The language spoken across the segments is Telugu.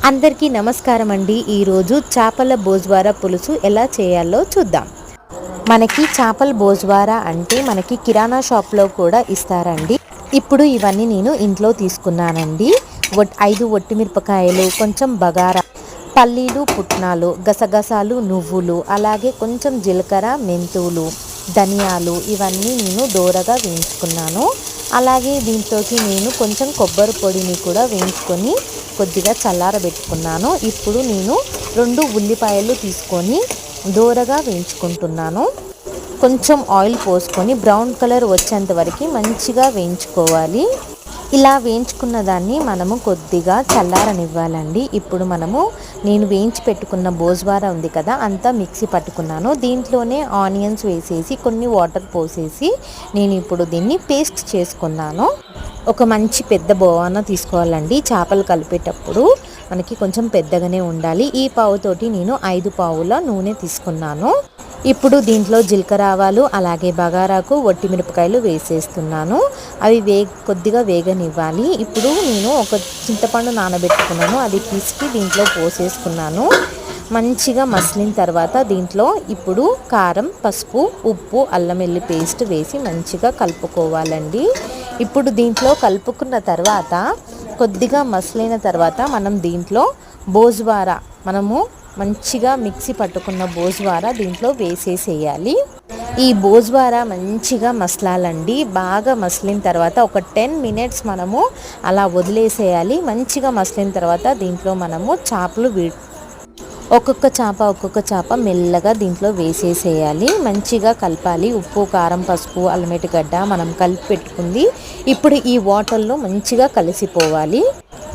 అందరికీ నమస్కారం అండి. ఈరోజు చేపల బోజ్వారా పులుసు ఎలా చేయాలో చూద్దాం. మనకి చేపల బోజ్వారా అంటే మనకి కిరాణా షాప్లో కూడా ఇస్తారండి. ఇప్పుడు ఇవన్నీ నేను ఇంట్లో తీసుకున్నానండి. 5 ఒట్టిమిరపకాయలు, కొంచెం బగారా, పల్లీలు, పుట్నాలు, గసగసాలు, నువ్వులు, అలాగే కొంచెం జీలకర్ర, మెంతులు, ధనియాలు ఇవన్నీ నేను దోరగా వేయించుకున్నాను. అలాగే దీంట్లోకి నేను కొంచెం కొబ్బరి పొడిని కూడా వేయించుకొని కొద్దిగా చల్లారబెట్టుకున్నాను. ఇప్పుడు నేను 2 ఉల్లిపాయలు తీసుకొని దోరగా వేయించుకుంటున్నాను. కొంచెం ఆయిల్ పోసుకొని బ్రౌన్ కలర్ వచ్చేంత వరకు మంచిగా వేయించుకోవాలి. ఇలా వేయించుకున్న దాన్ని మనము కొద్దిగా చల్లారనివ్వాలండి. ఇప్పుడు నేను వేయించి పెట్టుకున్న బోజ్వారా ఉంది కదా, అంతా మిక్సీ పట్టుకున్నాను. దీంట్లోనే ఆనియన్స్ వేసేసి కొన్ని వాటర్ పోసేసి నేను ఇప్పుడు దీన్ని పేస్ట్ చేసుకున్నాను. ఒక మంచి పెద్ద బోవాన తీసుకోవాలండి. చేపలు కలిపేటప్పుడు మనకి కొంచెం పెద్దగానే ఉండాలి. ఈ పావుతోటి నేను 5 పావుల నూనె తీసుకున్నాను. ఇప్పుడు దీంట్లో జీలకర్ర ఆవాలు, అలాగే బగారాకు ఒట్టిమిరపకాయలు వేసేస్తున్నాను. అవి కొద్దిగా వేగనివ్వాలి. ఇప్పుడు నేను ఒక చింతపండు నానబెట్టుకున్నాను, అది పిసికి దీంట్లో పోసేసుకున్నాను. మంచిగా మసిలిన తర్వాత దీంట్లో ఇప్పుడు కారం, పసుపు, ఉప్పు, అల్లం వెల్లుల్లి పేస్ట్ వేసి మంచిగా కలుపుకోవాలండి. ఇప్పుడు దీంట్లో కలుపుకున్న తర్వాత కొద్దిగా మసిలిన తర్వాత మనం దీంట్లో బోజ్వారా మంచిగా మిక్సీ పట్టుకున్న బోజ్వారా దీంట్లో వేసేసేయాలి. ఈ బోజ్వారా మంచిగా మసలాలండి. బాగా మసిలిన తర్వాత ఒక 10 మినిట్స్ అలా వదిలేసేయాలి. మంచిగా మసిలిన తర్వాత దీంట్లో చేపలు ఒక్కొక్క చేప మెల్లగా దీంట్లో వేసేసేయాలి. మంచిగా కలపాలి. ఉప్పు, కారం, పసుపు, అల్లమెటిగడ్డ మనం కలిపి పెట్టుకుంది ఇప్పుడు ఈ వాటర్లో మంచిగా కలిసిపోవాలి.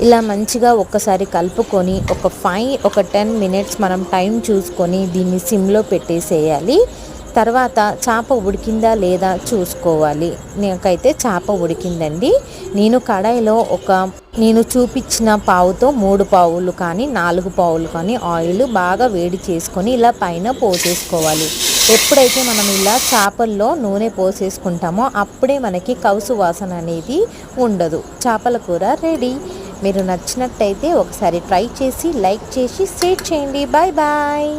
ఇలా మంచిగా ఒక్కసారి కలుపుకొని ఒక 10 మినిట్స్ మనం టైం చూసుకొని దీన్ని సిమ్లో పెట్టేసేయాలి. తర్వాత చేప ఉడికిందా లేదా చూసుకోవాలి. నాకైతే చేప ఉడికిందండి. నేను కడాయిలో నేను చూపించిన పావుతో 3 పావులు కానీ 4 పావులు కానీ ఆయిల్ బాగా వేడి చేసుకొని ఇలా పైన పోసేసుకోవాలి. ఎప్పుడైతే మనం ఇలా చేపల్లో నూనె పోసేసుకుంటామో అప్పుడే మనకి కౌసు వాసన అనేది ఉండదు. చేపల కూర రెడీ. మీరు నచ్చినట్టయితే ఒకసారి ట్రై చేసి లైక్ చేసి షేర్ చేయండి. Bye bye.